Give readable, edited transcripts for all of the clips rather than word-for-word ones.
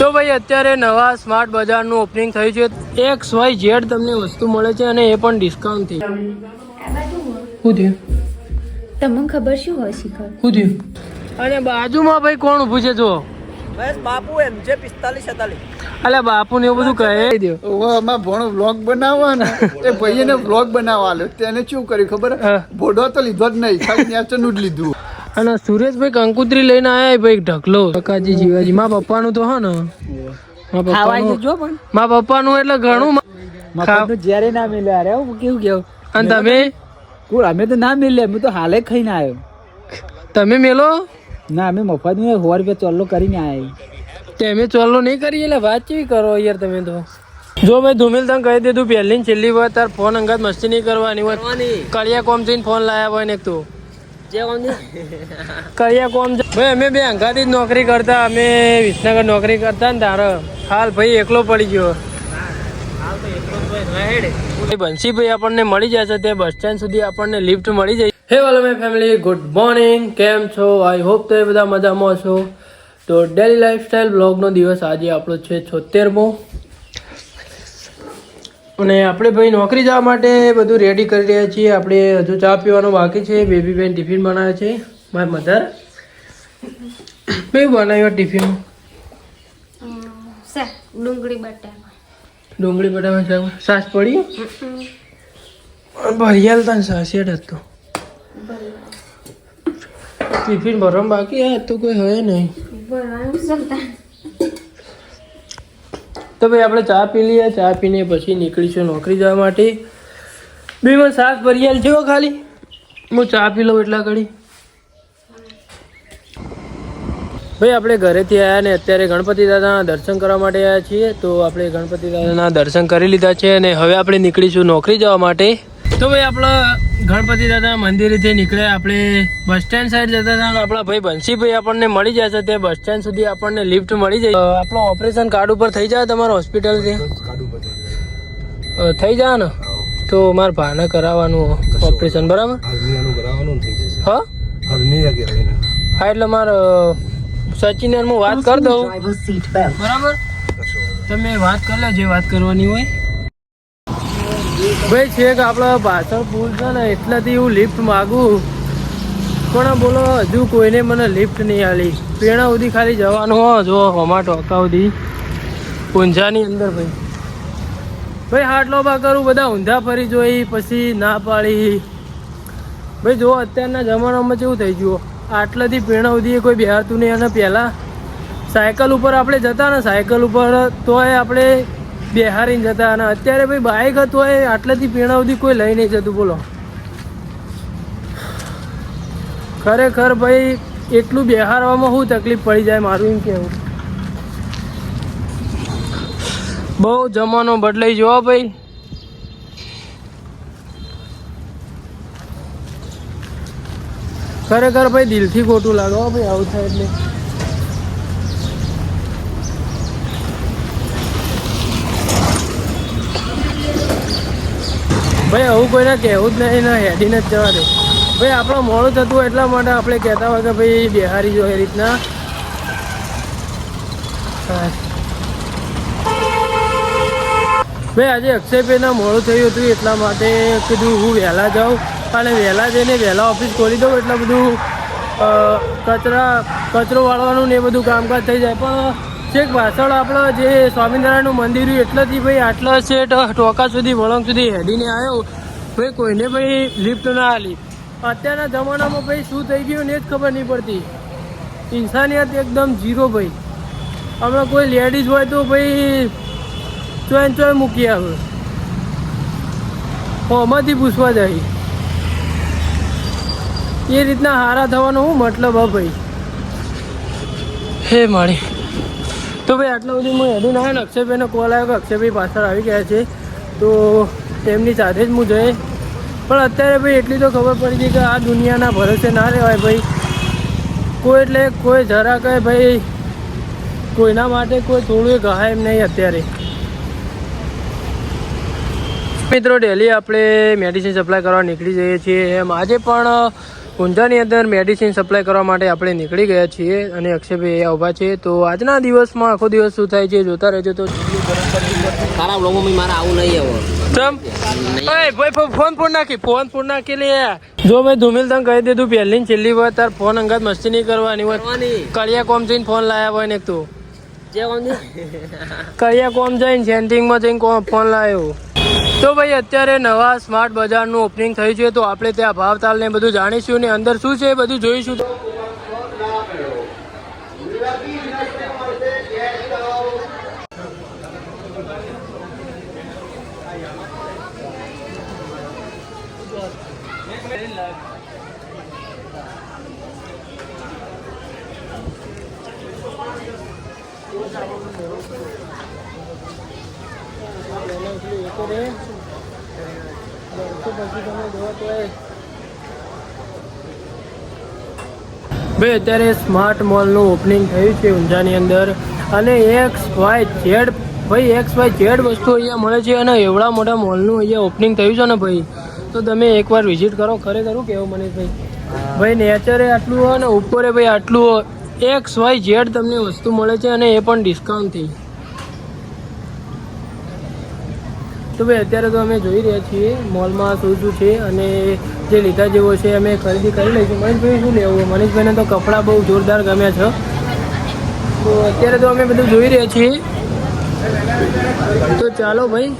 તો ભાઈ અત્યારે નવા સ્માર્ટ બજારનું ઓપનિંગ થયું છે. XYZ તમને વસ્તુ મળે છે અને એ પણ ડિસ્કાઉન્ટથી. શું થયું તમને ખબર શું હોય શિખર? શું થયું? અને બાજુમાં ભાઈ કોણ ઊભું છે જો? બસ બાપુ MJ 4547. અલ્યા બાપુ ને એવું બધું કહે દો. અમાર ભણો વ્લોગ બનાવવા ને એ ભાઈને વ્લોગ બનાવવા આલ્યો. તેને શું કર્યું ખબર? બોડો તો લીધો જ નહીં, ખાલી નેચરનું જ લીધું. અને સુરેશભાઈ કંકુત્રી લઈને આયા ભાઈ ઢગલો કાકાજી જીવાજી. મા પપ્પાનું તો હા ને મા પપ્પાનું એટલે ઘણું જ્યારે ના મિલે અરે કેવું કેવું. અને તમે અમે તો ના મિલે, હું તો હાલે ખાઈને આવ્યો. તમે મેલો ના અમે મફત માં 100 રૂપિયા ચોલ્લો કરીને આવ્યા. તમે ચોલ્લો નહીં કરી એટલે વાત કેવી કરો યાર તમે તો. જો ભાઈ ધુમિલ તને કહી દીધું પહેલી ને છેલ્લી વાર તાર ફોન અંગાત મસ્તી નહીં કરવાની હોય. કળિયા કોમ જઈને ફોન લાયા હોય ને એક તો કળિયા કોમ ભાઈ અમે બે અંગાથી જ નોકરી કરતા. અમે વિસનગર નોકરી કરતા ને તારે હાલ ભાઈ એકલો પડી ગયો. બંસીભાઈ આપણને મળી જશે તે બસ સ્ટેન્ડ સુધી આપણને લિફ્ટ મળી જાય. હે વાલો માય ફેમિલી, ગુડ મોર્નિંગ. કેમ છો? આઈ હોપ તો એ બધા મજામાં છો. તો ડેલી લાઈફસ્ટાઈલ બ્લોગનો દિવસ આજે આપણો છે 76મો. અને આપણે ભાઈ નોકરી જવા માટે બધું રેડી કરી રહ્યા છીએ. આપણે હજુ ચા પીવાનું બાકી છે. બેબી બેન ટિફિન બનાવે છે. મારી મધર કેવું બનાવ્યું ટિફિન? ડુંગળી બટાકા શાક. સાસ પડી ભરિયાલ તને સાસેટ હતો. ટિફિન ભરવા બાકી તો કોઈ હોય નહીં. તો ભાઈ આપણે ચા પી લઈએ. ચા પીને પછી નીકળીશું નોકરી જવા માટે. બે સાસ ભરિયાલ છે ખાલી. હું ચા પી લઉં એટલા ઘડી. ભાઈ આપણે ઘરેથી આવ્યા ને અત્યારે ગણપતિ દાદાના દર્શન કરવા માટે આવ્યા છીએ. તો આપણે ગણપતિ દાદાના દર્શન કરી લીધા છે અને હવે આપણે નીકળીશું નોકરી જવા માટે. તો ભાઈ આપણા ગણપતિ દાદા મંદિરેથી નીકળ્યા. આપણે બસ સ્ટેન્ડ સાઈડ જતા હતા. આપણા ભાઈ બંસીભાઈ આપણને મળી જશે. તે બસ સ્ટેન્ડ સુધી આપણને લિફ્ટ મળી જાય. આપણો ઓપરેશન કાર્ડ ઉપર થઈ જાય તમારા હોસ્પિટલથી થઈ જાય ને તો મારા ભાને કરાવવાનું ઓપરેશન. બરાબર હા એટલે મારે સચિન હું વાત કરી દઉં. બરાબર તમે વાત કરી લો જે વાત કરવાની હોય. ભાઈ છે કે આપણા પાછળ પુલ છે ને એટલાથી હું લિફ્ટ માગું પણ બોલો હજુ કોઈને મને લિફ્ટ નહીં આલી. પેણા સુધી ખાલી જવાનું હો જો હમા ટોકા સુધી ઊંઝાની અંદર. ભાઈ હાટલો બા કરું બધા ઊંધા ફરી જોઈ પછી ના પાડી. ભાઈ જો અત્યારના જમાનામાં કેવું થઈ ગયું. આટલાથી પેણા સુધી કોઈ બિહારતું નહીં. અને પહેલાં સાયકલ ઉપર આપણે જતા ને સાયકલ ઉપર તોય આપણે બિહારીને જતા. અને અત્યારે ભાઈ બાઇક હતું હોય આટલાથી પેણા સુધી કોઈ લઈ નહીં જતું. બોલો ખરેખર ભાઈ એટલું બિહારવામાં શું તકલીફ પડી જાય મારું એમ કહેવું. બહુ જમાનો બદલાઈ જવો ભાઈ. ખરેખર ભાઈ દિલથી ખોટું લાગે ભાઈ આવું થાય એટલે. ભાઈ આવું કોઈને કહેવું જ નહીં ને હેડીને જ જવા દે. ભાઈ આપણો મોડું થતું હોય એટલા માટે આપણે કહેતા હોય કે ભાઈ બિહારી જો એ રીતના. ભાઈ આજે અક્ષયભાઈના મોડું થયું હતું એટલા માટે કીધું હું વહેલા જાઉં અને વહેલા જઈને વહેલા ઓફિસ ખોલી દઉં એટલે બધું કચરો વાળવાનું ને એ બધું કામકાજ થઈ જાય. પણ છેક પાછળ આપણે જે સ્વામિનારાયણનું મંદિર એટલાથી ભાઈ આટલા છે ટોકા સુધી વળંગ સુધી હેડીને આવ્યો. ભાઈ કોઈને ભાઈ લિફ્ટ ના આલી. અત્યારના જમાનામાં ભાઈ શું થઈ ગયું ને જ ખબર નહીં પડતી. ઇન્સાનિયત એકદમ ઝીરો ભાઈ. અમે કોઈ લેડીઝ હોય તો ભાઈ ચોય મૂકી આવે આમાંથી પૂછવા જાય. એ રીતના હારા થવાનો શું મતલબ હા ભાઈ. હે મારી તો ભાઈ આટલા સુધી હું હેડું ના. અક્ષયભાઈનો કોલ આવ્યો કે અક્ષયભાઈ પાછળ આવી ગયા છે તો તેમની સાથે જ હું જઈએ. પણ અત્યારે ભાઈ એટલી તો ખબર પડી ગઈ કે આ દુનિયાના ભરોસે ના રહેવાય ભાઈ. કોઈ એટલે કોઈ જરા કહે ભાઈ કોઈના માટે કોઈ થોડું કહાય એમ નહીં અત્યારે. મિત્રો ડેલી આપણે મેડિસિન સપ્લાય કરવા નીકળી જઈએ છીએ. એમ આજે પણ ઊંઝાની અંદર મેડિસિન સપ્લાય કરવા માટે આપણે નીકળી ગયા છીએ અને અક્ષયભાઈ અહીંયા ઊભા છે. તો આજના દિવસમાં આખો દિવસ શું થાય છે જોતા રહેજો. તો તારા બ્લોગમાં મારે આવું નહીં હવે ચમ ઓય ભાઈ ફોન નાખી લે. જો ભાઈ ધુમિલ તને કહી દીધું પહેલી ને છેલ્લી વાર તાર ફોન અંગાત મસ્તી નહીં કરવાની હોય. કળિયા કોમ જઈને ફોન લાયા હોય ને એક તું કળિયા કોમ જઈને સેન્ટિંગમાં જઈને ફોન લાવ્યો. તો ભાઈ અત્યારે નવા સ્માર્ટ બજારનું ઓપનિંગ થયું છે. તો આપણે ત્યાં ભાવતાલ ને બધું જાણીશું ને અંદર શું છે એ બધું જોઈશું. ભાઈ અત્યારે સ્માર્ટ મોલનું ઓપનિંગ થયું છે ઊંઝાની અંદર અને XYZ વસ્તુ અહીંયા મળે છે અને એવડા મોટા મોલનું અહીંયા ઓપનિંગ થયું છે ને ભાઈ તો તમે એકવાર વિઝિટ કરો. ખરેખર કેવું મનીષભાઈ નેચરે આટલું હોય ને ઉપરે ભાઈ આટલું XYZ તમને વસ્તુ મળે છે અને એ પણ ડિસ્કાઉન્ટથી. તો ભાઈ અત્યારે તો અમે જોઈ રહ્યા છીએ મોલમાં શું શું છે અને જે લીધા જેવો છે અમે ખરીદી કરી લઈશું. મનીષભાઈ શું લેવું? મનીષભાઈને તો કપડાં બહુ જોરદાર ગમ્યા છે. તો અત્યારે તો અમે બધું જોઈ રહ્યા છીએ. તો ચાલો ભાઈ.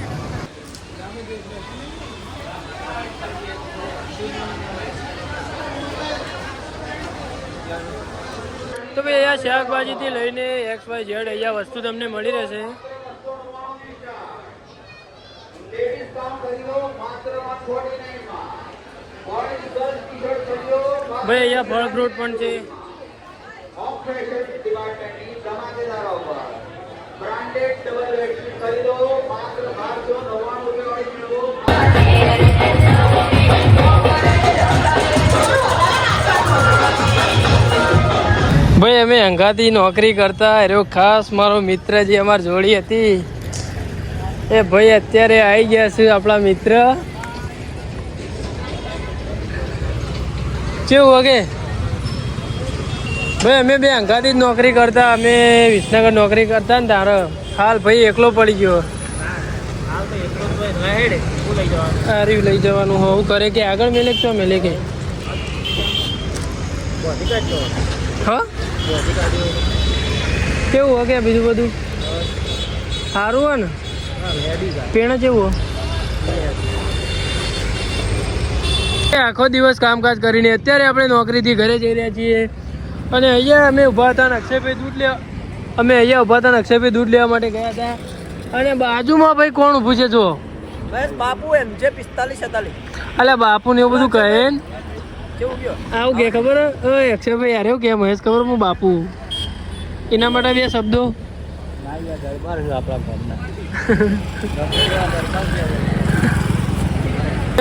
તો ભાઈ અહીંયા શાકભાજીથી લઈને XYZ અહીંયા વસ્તુ તમને મળી રહેશે. ભાઈ અહીંયા ફળ ફ્રૂટ પણ છે. ભાઈ અમે અંગાથી નોકરી કરતા એરો ખાસ મારો મિત્ર જે અમારી જોડી હતી એ ભાઈ અત્યારે આવી ગયા છે આપણા મિત્ર. કેવું વગે ભાઈ અમે બે અંગાથી જ નોકરી કરતા. અમે વિસનગર નોકરી કરતા ને તારે હાલ ભાઈ એકલો પડી ગયો. સારું લઈ જવાનું હું કરે કે આગળ મેલે છો મેલે કે હા કેવું વગે બીજું બધું સારું હોય ને પેણા જેવું આખો દિવસ કામકાજ કરીને અત્યારે આપણે નોકરીથી ઘરે જઈ રહ્યા છીએ અને અહીંયા અમે ઊભા હતા ને અક્ષયભાઈ દૂધ લેવા માટે ગયા હતા અને બાજુમાં ભાઈ કોણ ઊભું છે જો બાપુ MJ 4547 અલ્યા બાપુ ને એવું બધું કહે ને આવું કે ખબર હોય અક્ષયભાઈ યાર એવું કે મહેશ ખબર હું બાપુ એના માટે બે શબ્દો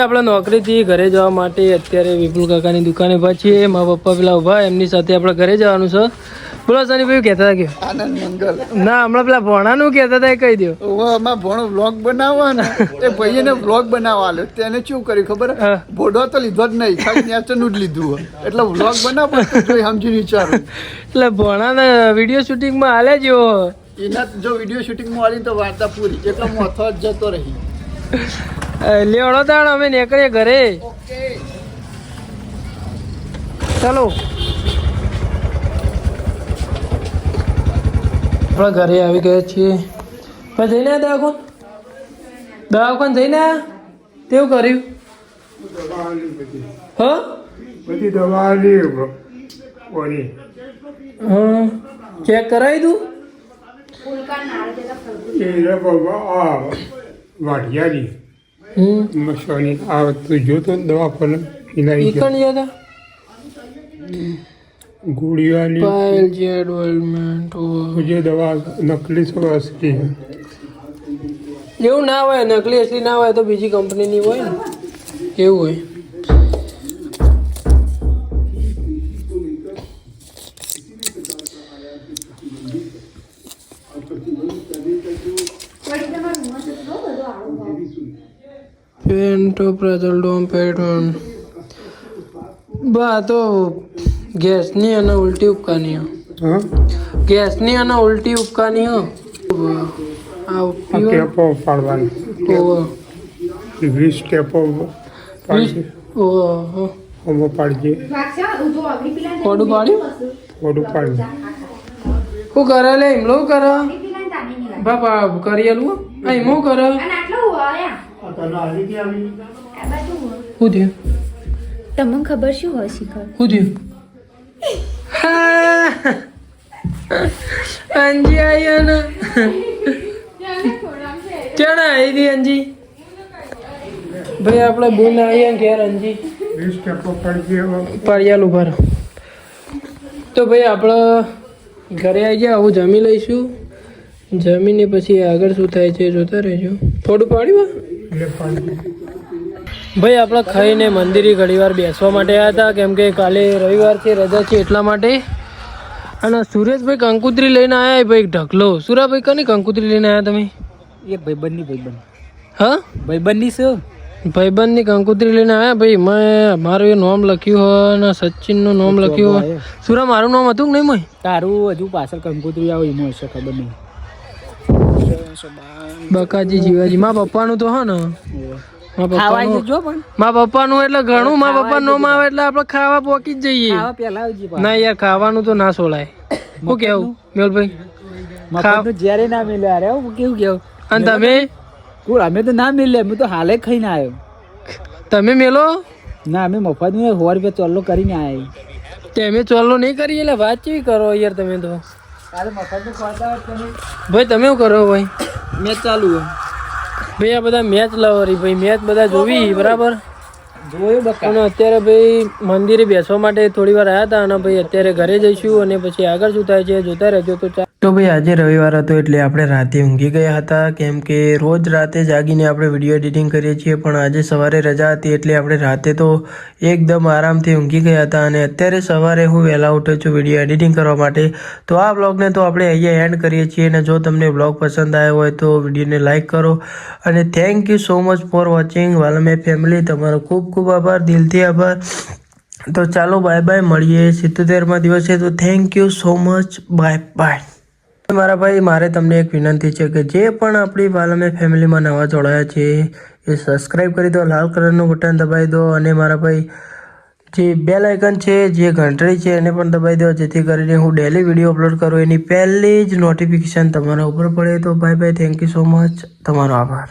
આપણે નોકરીથી ઘરે જવા માટે અત્યારે વિપુલ કાકાની દુકાને ઉભા છીએ. મારા પપ્પા પેલા ઉભા એમની સાથે આપણે ઘરે જવાનું છે. બોલો સનીભાઈ કહેતા હતા કે આનંદ મંગલ ના હમણાં પેલા ભોણાનું કહેતા હતા એ કહી દો. અમારા ભણો વ્લોગ બનાવવા ને એ ભાઈને વ્લોગ બનાવવા આલ્યો તેને શું કર્યું ખબર ભોડો તો લીધો જ નહીં ખાલી નેચરનું જ લીધું હોય એટલે વ્લોગ બનાવવા જોઈ સમજીને વિચારું એટલે ભોણાને વિડીયો શૂટિંગમાં હાલે જ એવો એના જો વિડીયો શૂટિંગમાં આલી તો વાર્તા પૂરી એટલે હું અથો જ જતો રહી લેવડો તાણ અમે નીકળીએ ઘરે. ચાલો આપણે ઘરે આવી ગયા છીએ. પણ જઈને દવાખાન જઈને તેવું કર્યું હા બધી દવા લી હા ચેક કરાવી દઉં એ વાઢિયારી મસાની આ તું જોતો ને દવા પર પીનાઈ કણ ગયા ગોળીવાલી પાયલ જેડ ઓઇલમેન્ટ જે દવા નકલી સો અસલી એવું ના હોય નકલી અસલી ના હોય તો બીજી કંપનીની હોય ને એવું હોય. પેન્ટોપ્રાઝોલ ડોમપેટ્રોન બા તો ગેસની અને ઉલટી ઉપકાની હા ગેસની અને ઉલટી ઉપકાની આ આ પીવો ટેપો પાડવાની ઓહો 20 ટેપો પાડજે ઓહો ઓમો પાડજે કોડું પાડ્યું ઓડું પાડજે શું કરે લે એમ લો કરે બાપા કરી આલું આ એમ કરે શું થયું તમને ખબર શું હોય શિખર? શું થયું હા અંજી આઈ ને ચણા આવી હતી અંજી ભાઈ આપણે બુન આવીએ ને ઘેર અંજી 20 ટેપો પાડજે પારિયાલ ઉભા રહો. તો ભાઈ આપણે ઘરે આવી ગયા હું જમી લઈશું જમીને પછી આગળ શું થાય છે જોતા રહેજો. થોડું પાડ્યું એટલે પાડજે ભાઈ આપણે ખાઈને મંદિરે ઘણી વાર બેસવા માટે આવ્યા હતા કેમ કે કાલે રવિવાર છે રજા છે એટલા માટે. અને સુરેશભાઈ કંકુત્રી લઈને આવ્યા ભાઈ ઢગલો. સુરાભાઈ કની કંકુત્રી લઈને આવ્યા તમે? એક ભાઈબંધ હા ભાઈબંધની શું ભાઈબંધની કંકુત્રી લઈને આવ્યા ભાઈ. મેં મારું એ નામ લખ્યું હોય અને સચિનનું નામ લખ્યું હોય. સુરા મારું નામ હતું કે નહીં મય? તારું હજુ પાછળ કંકોત્રી આવે એમાં હશે ખબર નહીં. બકાજી જીવાજી મારા પપ્પાનું તો હા ને ખાવાની જો પણ મારા પપ્પાનું એટલે ઘણું મારા પપ્પા નામ આવે એટલે આપણે ખાવા પોકી જ જઈએ. ખાવા પહેલા આવજી ના યાર ખાવાનું તો ના સોલાય. શું કેવું મેલભાઈ? મફતનું જ્યારે ના મિલે અરે હું કેવું કેવું અને તમે અમે તો ના મિલે અમે તો હાલે ખાઈને આવ્યો. તમે મેલો ના અમે મફત में 100 रुपया ચોલ્લો કરીને આવ્યા. તમે ચોલ્લો નહીં કરી એટલે વાત કેવી કરો યાર તમે તો. તારે મફત में ખોતા તમે ભાઈ તમે શું કરો ભાઈ? મેચ ચાલુ ભાઈ આ બધા મેચ લવરી ભાઈ મેચ બધા જોવી બરાબર. જોયું બકા અને અત્યારે ભાઈ મંદિરે બેસવા માટે થોડી વાર આવ્યા હતા અને ભાઈ અત્યારે ઘરે જઈશું અને પછી આગળ શું થાય છે જોતા રહેજો. તો ભાઈ આજે રવિવાર હતો એટલે આપણે રાતે ઊંઘી ગયા હતા કેમ કે રોજ રાતે જાગીને આપણે વિડીયો એડિટિંગ કરીએ છીએ પણ આજે સવારે રજા હતી એટલે આપણે રાતે તો એકદમ આરામથી ઊંઘી ગયા હતા. અને અત્યારે સવારે હું વહેલા ઉઠ્યો છું વિડીયો એડિટિંગ કરવા માટે. તો આ બ્લોગને તો આપણે અહીંયા એન્ડ કરીએ છીએ અને જો તમને બ્લોગ પસંદ આવ્યો હોય તો વિડીયોને લાઇક કરો અને thank you so much for watching વાલમે ફેમિલી. તમારો ખૂબ ખૂબ આભાર, દિલથી આભાર. તો ચાલો બાય બાય, મળીએ 77મા દિવસે. તો thank you so much, bye bye. મારા ભાઈ મારે તમને એક વિનંતી છે કે જે પણ આપણી વાલમે ફેમિલીમાં નવા જોડાયા છે એ સબસ્ક્રાઈબ કરી દો, લાલ કલરનું બટન દબાવી દો અને મારા ભાઈ જે બેલ આઇકન છે જે ઘંટડી છે એને પણ દબાવી દો જેથી કરીને હું ડેલી વિડીયો અપલોડ કરું એની પહેલી જ નોટિફિકેશન તમારા ઉપર પડે. તો bye bye, thank you so much, તમારો આભાર.